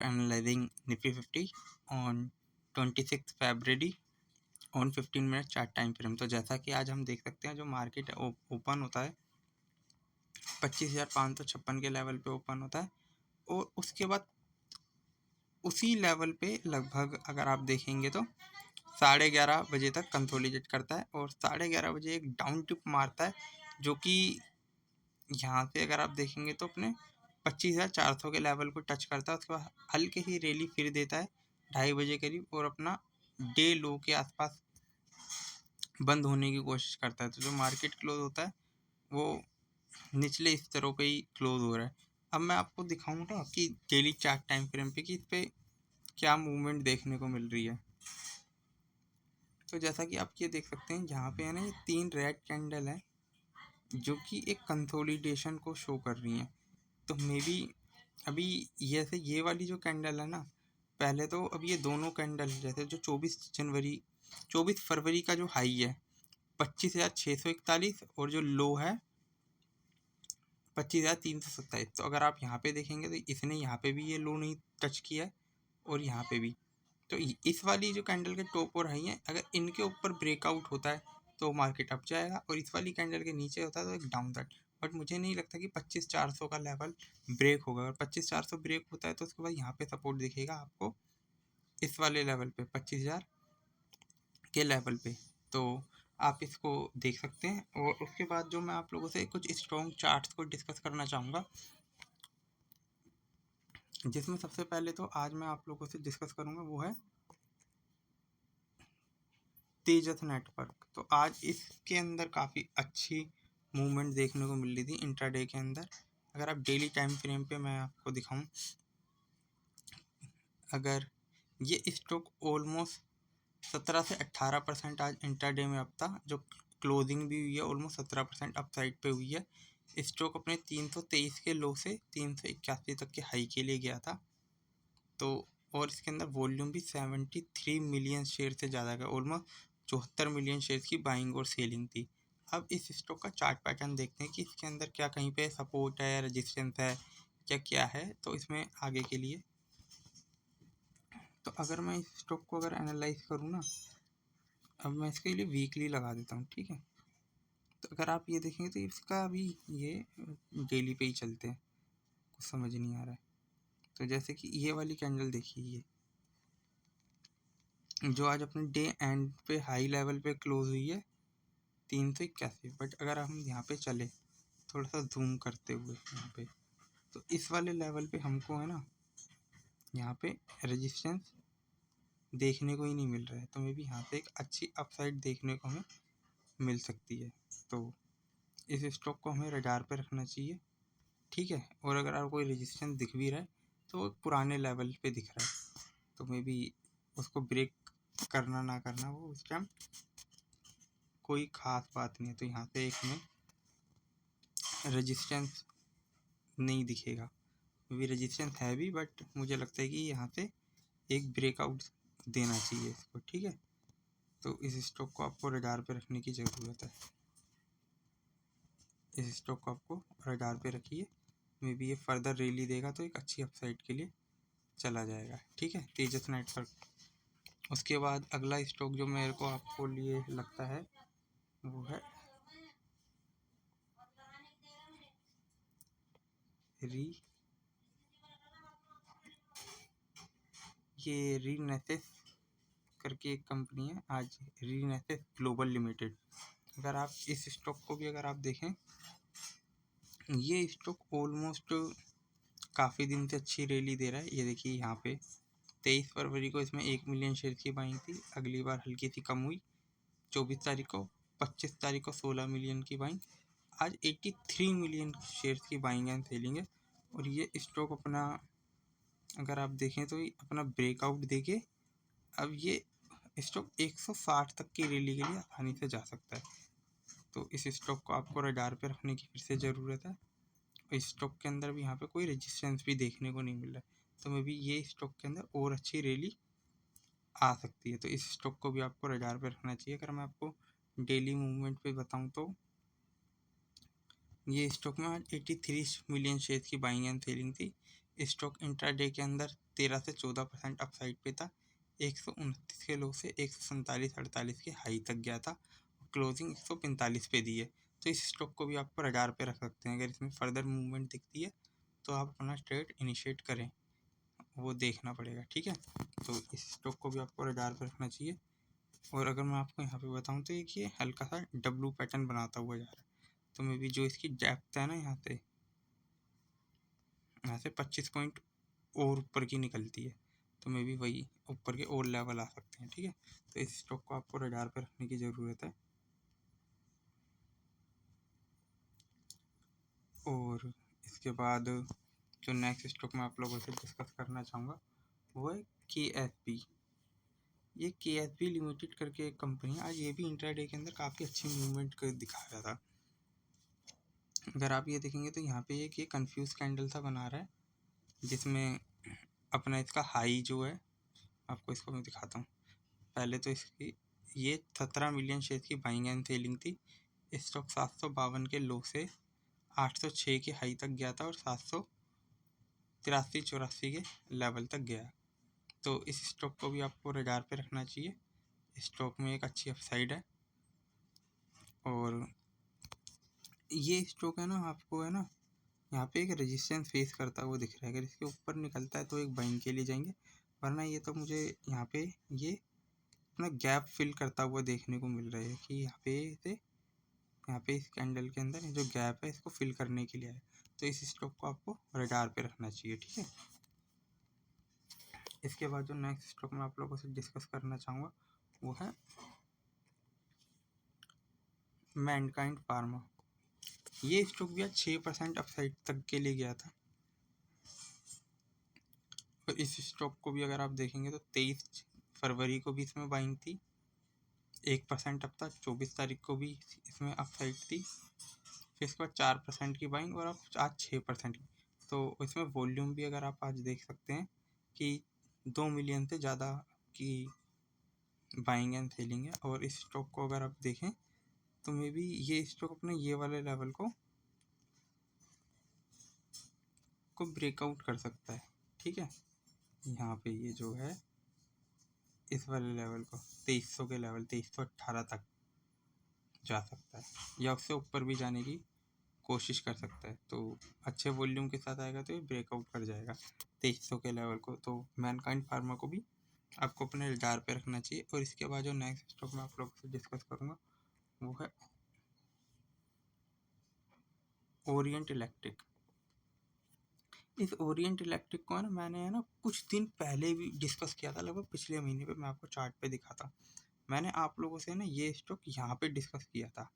analyzing Nifty 50 on 26 February on 15 minute chart time frame. तो जैसा कि आज हम देख सकते हैं जो मार्केट ओपन होता है 25,556 के लेवल पे ओपन होता है और उसके बाद उसी लेवल पे लगभग अगर आप देखेंगे तो 11:30 बजे तक कंसोलिडेट करता है और 11:30 बजे एक डाउन टिप मारता है जो कि यहाँ से अगर आप देखेंगे तो अपने 25,400 के लेवल को टच करता है। उसके बाद हल्के ही रैली फिर देता है 2:30 बजे करीब और अपना डे लो के आसपास बंद होने की कोशिश करता है। तो जो मार्केट क्लोज होता है वो निचले स्तरों पे ही क्लोज हो रहा है। अब मैं आपको दिखाऊंगा कि डेली चार्ट टाइम फ्रेम पे कि इस पे क्या मूवमेंट देखने को मिल रही है। तो जैसा कि आप ये देख सकते हैं यहाँ पे है ना, ये 3 रेड कैंडल है जो कि एक कंसोलिडेशन को शो कर रही हैं। तो मे बी अभी जैसे ये वाली जो कैंडल है ना, पहले तो अब ये दोनों कैंडल जैसे जो 24 फरवरी का जो हाई है 25,641 और जो लो है 25,327। तो अगर आप यहाँ पे देखेंगे तो इसने यहाँ पे भी ये लो नहीं टच किया है और यहाँ पे भी। तो इस वाली जो कैंडल के टॉप और हाई है, अगर इनके ऊपर ब्रेकआउट होता है तो मार्केट अप जाएगा और इस वाली कैंडल के नीचे होता है तो एक डाउन साइड। बट मुझे नहीं लगता कि 25,400 का लेवल ब्रेक होगा। अगर 25,400 ब्रेक होता है तो उसके बाद यहाँ पे सपोर्ट दिखेगा आपको इस वाले लेवल पे 25,000 के लेवल पे। तो आप इसको देख सकते हैं और उसके बाद जो मैं आप लोगों से कुछ स्ट्रॉन्ग चार्ट्स को डिस्कस करना चाहूँगा, जिसमें सबसे पहले तो आज मैं आप लोगों से डिस्कस करूँगा वो है तेजस नेटवर्क। तो आज इसके अंदर काफ़ी अच्छी मूवमेंट देखने को मिल रही थी इंट्राडे के अंदर। अगर आप डेली टाइम फ्रेम पे मैं आपको दिखाऊं, अगर ये स्टॉक ऑलमोस्ट 17 से 18% आज इंट्राडे में अप था। जो क्लोजिंग भी हुई है ऑलमोस्ट 17% अप साइड पे हुई है। स्टॉक अपने 323 के लो से 381 तक के हाई के लिए गया था। तो और इसके अंदर वॉल्यूम भी 73 मिलियन शेयर से ज़्यादा का, ऑलमोस्ट 74 मिलियन शेयर्स की बाइंग और सेलिंग थी। अब इस स्टॉक का चार्ट पैटर्न देखते हैं कि इसके अंदर क्या कहीं पे सपोर्ट है, रेजिस्टेंस है, क्या है। तो इसमें आगे के लिए तो अगर मैं इस स्टॉक को अगर एनालाइज करूँ ना, अब मैं इसके लिए वीकली लगा देता हूँ, ठीक है। तो अगर आप ये देखेंगे तो इसका अभी ये डेली पे ही चलते हैं, कुछ समझ नहीं आ रहा है। तो जैसे कि ये वाली कैंडल देखिए, ये जो आज अपने डे एंड पे हाई लेवल पे क्लोज हुई है 381। बट अगर हम यहाँ पे चले थोड़ा सा जूम करते हुए यहाँ पे, तो इस वाले लेवल पे हमको है ना यहाँ पे रेजिस्टेंस देखने को ही नहीं मिल रहा है। तो मे भी यहाँ पे एक अच्छी अपसाइड देखने को हमें मिल सकती है। तो इस स्टॉक को हमें रडार पे रखना चाहिए, ठीक है। और अगर आपको कोई रेजिस्टेंस दिख भी रहा है तो वो पुराने लेवल पे दिख रहा है, तो मे बी उसको ब्रेक करना ना करना वो उस टाइम कोई ख़ास बात नहीं है। तो यहाँ पे एक में रेजिस्टेंस नहीं दिखेगा, भी रेजिस्टेंस है भी, बट मुझे लगता है कि यहाँ से एक ब्रेकआउट देना चाहिए इसको, ठीक है। तो इस स्टॉक को आपको रडार पे रखने की ज़रूरत है। इस स्टॉक को आपको रडार पे रखिए, मे बी ये फर्दर रैली देगा तो एक अच्छी अपसाइड के लिए चला जाएगा, ठीक है। तेजस नेटवर्क। उसके बाद अगला स्टॉक जो मेरे को आपको लिए लगता है वो है ये रीनेसेस करके एक कंपनी है, आज रीनेसेस ग्लोबल लिमिटेड। अगर आप इस स्टॉक को भी अगर आप देखें, ये स्टॉक ऑलमोस्ट काफ़ी दिन से अच्छी रैली दे रहा है। ये देखिए यहाँ पे 23 फरवरी को इसमें 1 मिलियन शेयर की बाइंग थी, अगली बार हल्की सी कम हुई 24 तारीख को, 25 तारीख को 16 मिलियन की बाइंग, आज 83 मिलियन शेयर्स की बाइंग एंड सेलिंग है। और ये स्टॉक अपना अगर आप देखें तो अपना ब्रेकआउट देके अब ये स्टॉक 160 तक की रैली के लिए आसानी से जा सकता है। तो इस स्टॉक को आपको रडार पे रखने की फिर से ज़रूरत है। इस स्टॉक के अंदर भी यहाँ पे कोई रेजिस्टेंस भी देखने को नहीं मिल रहा है, तो मे बी ये स्टॉक के अंदर और अच्छी रैली आ सकती है। तो इस स्टॉक को भी आपको रडार पे रखना चाहिए। अगर मैं आपको डेली मूवमेंट पे बताऊँ तो ये स्टॉक में आज 83 मिलियन शेयर की बाइंग एंड सेलिंग थी। स्टॉक इंट्राडे के अंदर 13 से 14% अपसाइड पे था। 129 के लो से 147-48 के हाई तक गया था। क्लोजिंग 145 पे दी है। तो इस स्टॉक को भी आप पर 1000 पे रख सकते हैं। अगर इसमें फर्दर मूवमेंट दिखती है तो आप अपना ट्रेड इनिशिएट करें, वो देखना पड़ेगा, ठीक है। तो इस स्टॉक को भी आपको 1000 पे रखना चाहिए। और अगर मैं आपको यहाँ पे बताऊँ तो एक ये हल्का सा डब्लू पैटर्न बनाता हुआ जा रहा है। तो मे भी जो इसकी डेप्थ है ना, यहाँ से 25 पॉइंट और ऊपर की निकलती है, तो मे भी वही ऊपर के और लेवल आ सकते हैं, ठीक है। तो इस स्टॉक को आपको 1000 पे रखने की ज़रूरत है। और इसके बाद जो नेक्स्ट स्टॉक मैं आप लोगों से डिस्कस करना चाहूँगा वो है KSB। ये KSB लिमिटेड करके एक कंपनी है। आज ये भी इंट्राडे के अंदर काफ़ी अच्छी मूवमेंट दिखा रहा था। अगर आप ये देखेंगे तो यहाँ पे एक ये कंफ्यूज कैंडल सा बना रहा है, जिसमें अपना इसका हाई जो है, आपको इसको मैं दिखाता हूँ। पहले तो इसकी ये 17 मिलियन शेयर की बाइंग एंड सेलिंग थी। स्टॉक 752 के लो से 806 के हाई तक गया था और 783-84 के लेवल तक गया। तो इस स्टॉक को भी आपको 1000 पे रखना चाहिए। स्टॉक में एक अच्छी अपसाइड है। और ये स्टॉक है ना, आपको है ना यहाँ पे एक रेजिस्टेंस फेस करता हुआ दिख रहा है। अगर इसके ऊपर निकलता है तो एक बाइंग के लिए जाएंगे, वरना ये तो मुझे यहाँ पे ये अपना गैप फिल करता हुआ देखने को मिल रहा है कि यहाँ पे इस कैंडल के अंदर जो गैप है इसको फिल करने के लिए है। तो इस स्टॉक को आपको 1000 पे रखना चाहिए, ठीक है। इसके बाद जो नेक्स्ट स्टॉक मैं आप लोगों से डिस्कस करना चाहूँगा वो है मैनकाइंड फार्मा। ये स्टॉक भी 6% अपसाइड तक के लिए गया था। और इस स्टॉक को भी अगर आप देखेंगे तो 23 फरवरी को भी इसमें बाइंग थी, 1% अप था। 24 तारीख को भी इसमें अपसाइड थी, फिर इसके बाद 4% की बाइंग और अब आज 6% की। तो इसमें वॉल्यूम भी अगर आप आज देख सकते हैं कि 2 मिलियन से ज़्यादा की बाइंग एंड सेलिंग है। और इस स्टॉक को अगर आप देखें तो मे बी ये स्टॉक अपने ये वाले लेवल को ब्रेकआउट कर सकता है, ठीक है। यहाँ पे ये जो है इस वाले लेवल को 2300 के लेवल 2318 तक जा सकता है, या उससे ऊपर भी जाने की कोशिश कर सकता है। तो अच्छे वॉल्यूम के साथ आएगा तो ये ब्रेकआउट कर जाएगा 2300 के लेवल को। तो मैनकाइंड फार्मा को भी आपको अपने 1000 पे रखना चाहिए। और इसके बाद जो नेक्स्ट स्टॉक मैं आप लोगों से डिस्कस करूँगा वो है ओरिएंट इलेक्ट्रिक। इस ओरिएंट इलेक्ट्रिक को है ना, मैंने है ना कुछ दिन पहले भी डिस्कस किया था, लगभग पिछले महीने पे। मैं आपको चार्ट पे दिखा था। मैंने आप लोगों से ना ये स्टॉक यहाँ पे डिस्कस किया था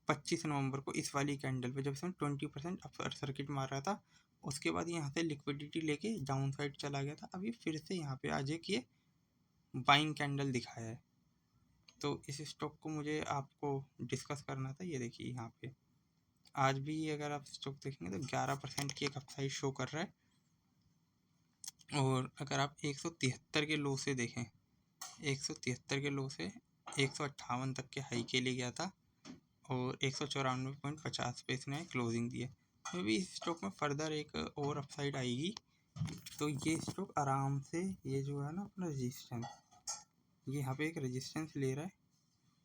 25 नवंबर को, इस वाली कैंडल पे, जब इसमें 20% अपर सर्किट मार रहा था। उसके बाद यहाँ से लिक्विडिटी लेके डाउन साइड चला गया था। अभी फिर से यहाँ पे आज एक ये बाइंग कैंडल दिखाया है। तो इस स्टॉक को मुझे आपको डिस्कस करना था। ये देखिए यहाँ पे आज भी अगर आप स्टॉक देखेंगे तो 11% की एक अपसाइड शो कर रहा है। और अगर आप 173 के लो से देखें, 173 के लो से 158 तक के हाई के लिए गया था और 194.50 पे इसने क्लोजिंग दी है। तो भी इस स्टॉक में फर्दर एक और अपसाइड आएगी। तो ये स्टॉक आराम से ये जो है ना अपना रेजिस्टेंस, ये यहाँ पे एक रेजिस्टेंस ले रहा है।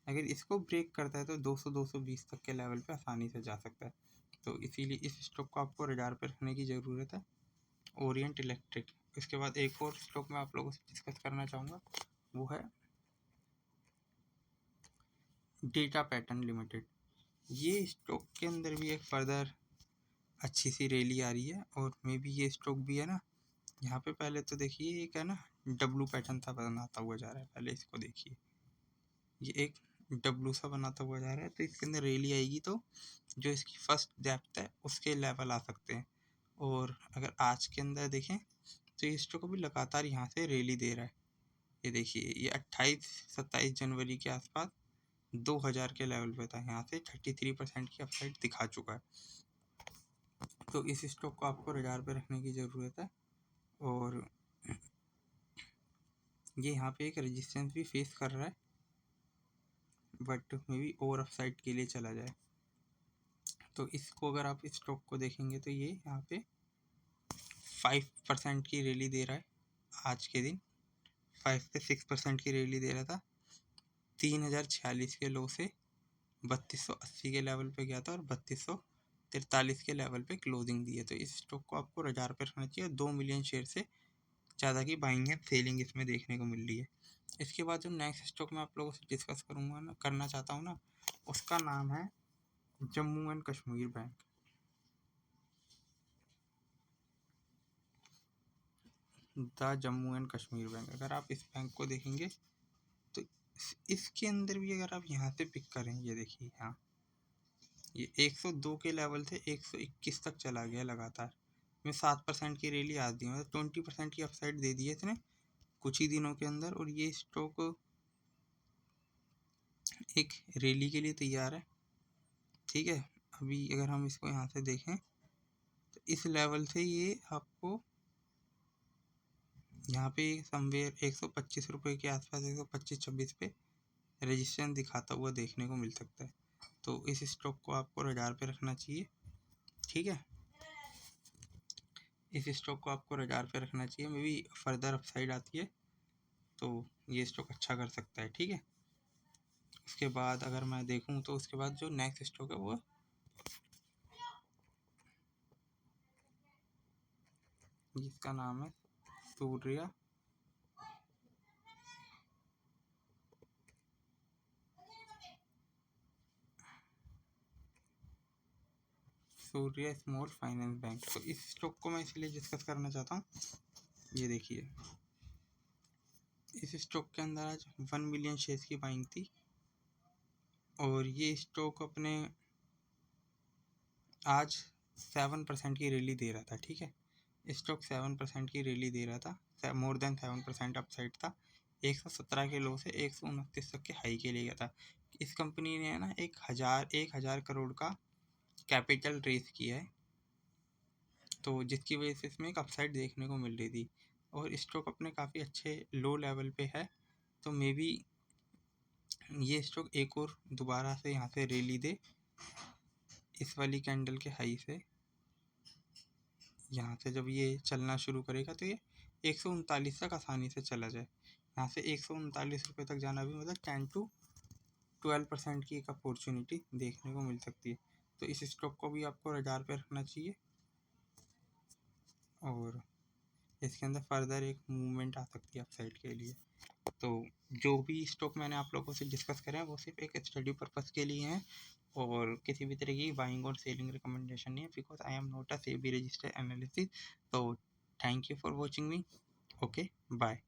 अगर इसको ब्रेक करता है तो 200-220 तक के लेवल पे आसानी से जा सकता है। तो इसीलिए इस स्टॉक को आपको 1000 पे रखने की ज़रूरत है, ओरिएंट इलेक्ट्रिक। इसके बाद एक और स्टॉक मैं आप लोगों से डिस्कस करना चाहूँगा वो है डेटा पैटर्न लिमिटेड। ये स्टॉक के अंदर भी एक फर्दर अच्छी सी रैली आ रही है। और मे बी ये स्टॉक भी है ना, यहाँ पे पहले तो देखिए एक है ना डब्लू पैटर्न सा बनाता हुआ जा रहा है। पहले इसको देखिए, ये एक डब्लू सा बनाता हुआ जा रहा है। तो इसके अंदर रैली आएगी तो जो इसकी फर्स्ट डेप्थ है उसके लेवल आ सकते हैं। और अगर आज के अंदर देखें तो ये स्टॉक अभी लगातार यहाँ से रैली दे रहा है। ये देखिए, ये 28-27 जनवरी के आसपास 2000 के लेवल पे था, यहाँ से 33% की अपसाइड दिखा चुका है। तो इस स्टॉक को आपको 1000 पे रखने की ज़रूरत है। और ये यहाँ पे एक रेजिस्टेंस भी फेस कर रहा है, बट मे बी और अपसाइड के लिए चला जाए। तो इसको अगर आप इस स्टॉक को देखेंगे तो ये यहाँ पे 5% की रैली दे रहा है। आज के दिन 5 से 6% की रैली दे रहा था। 3046 के लो से 3280 के लेवल पे गया था और 3243 के लेवल पे क्लोजिंग दी है। तो इस स्टॉक को आपको 1000 पे रखना चाहिए। 2 मिलियन शेयर से ज़्यादा की बाइंग एंड सेलिंग इसमें देखने को मिल रही है। इसके बाद जो नेक्स्ट स्टॉक मैं आप लोगों से डिस्कस करूँगा ना, करना चाहता हूँ ना, उसका नाम है Jammu and Kashmir bank. The Jammu and Kashmir bank. अगर आप इस बैंक को देखेंगे तो इसके अंदर भी अगर आप यहाँ से पिक करें, ये देखिए यहाँ ये 102 के लेवल से 121 तक चला गया लगातार। में 7% की रैली आ दी, मतलब 20% की अपसाइड दे दी है इसने कुछ ही दिनों के अंदर। और ये स्टॉक एक रैली के लिए तैयार है, ठीक है। अभी अगर हम इसको यहाँ से देखें तो इस लेवल से ये आपको यहाँ पे समवेयर 125 रुपये के आसपास, 125-26 पे रजिस्ट्रेशन दिखाता हुआ देखने को मिल सकता है। तो इस स्टॉक को आपको 1000 पे रखना चाहिए, ठीक है। इस स्टॉक को आपको 1000 पे रखना चाहिए। मे बी फर्दर अपसाइड आती है तो ये स्टॉक अच्छा कर सकता है, ठीक है। उसके बाद अगर मैं देखूं तो उसके बाद जो नेक्स्ट स्टॉक है वो जिसका नाम है सूर्या स्मॉल फाइनेंस बैंक। तो इस स्टॉक को मैं इसलिए डिस्कस करना चाहता हूँ। ये देखिए इस स्टॉक के अंदर आज 1 मिलियन शेयर्स की बाइंग थी और ये स्टॉक अपने आज 7% की रैली दे रहा था, ठीक है। स्टॉक 7% की रैली दे रहा था, मोर देन 7% अपसाइड था। 117 के लो से 129 तक के हाई के लिए गया था। इस कंपनी ने ना 1000 करोड़ का कैपिटल रेस किया है, तो जिसकी वजह से इसमें एक अपसाइड देखने को मिल रही थी। और स्टॉक अपने काफ़ी अच्छे लो लेवल पे है, तो मे बी ये स्टॉक एक और दोबारा से यहाँ से रैली दे इस वाली कैंडल के हाई से। यहाँ से जब ये चलना शुरू करेगा तो ये 139 तक आसानी से चला जाए। यहाँ से 139 रुपये तक जाना भी मतलब 10 to 12% की एक अपॉर्चुनिटी देखने को मिल सकती है। तो इस स्टॉक को भी आपको 1000 पे रखना चाहिए और इसके अंदर फर्दर एक मूवमेंट आ सकती है अपसाइड के लिए। तो जो भी स्टॉक मैंने आप लोगों से डिस्कस करे हैं वो सिर्फ एक स्टडी पर्पस के लिए हैं और किसी भी तरह की बाइंग और सेलिंग रिकमेंडेशन नहीं है, because I am not a SEBI registered analysis. तो thank you for watching me. Okay, bye.